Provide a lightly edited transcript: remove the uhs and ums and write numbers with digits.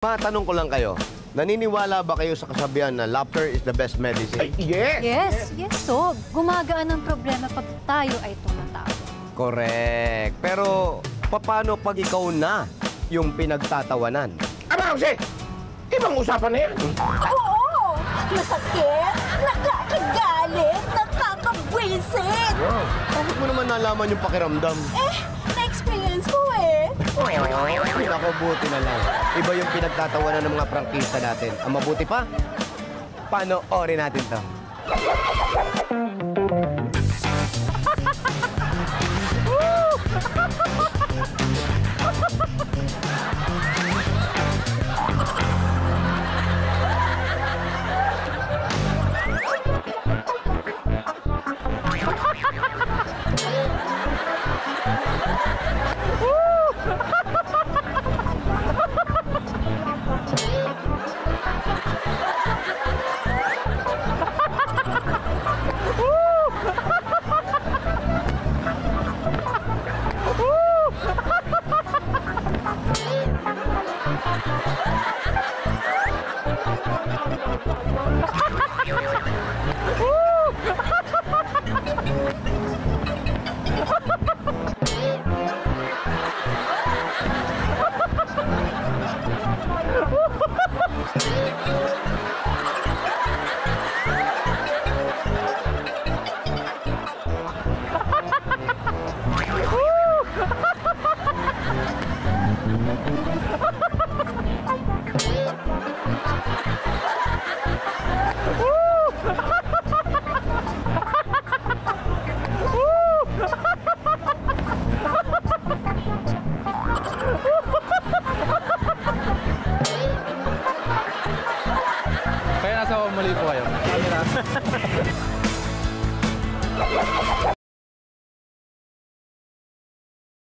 Matanong ko lang kayo, naniniwala ba kayo sa kasabihan na laughter is the best medicine? Yes, Sob. Gumagaan ang problema pag tayo ay tumatawa. Correct. Pero paano pag ikaw na yung pinagtatawanan? Aba, Jose! Ibang usapan na yan. Oo! Masakit, nakakagalit, nakakabwisit! Bakit mo naman nalaman yung pakiramdam? Na-experience ko eh. Naku, buti na lang. Iba yung pinagtatawanan ng mga prangkista natin. Ang mabuti pa, panoorin natin to. Kaya nasa mali po kayo. Camera.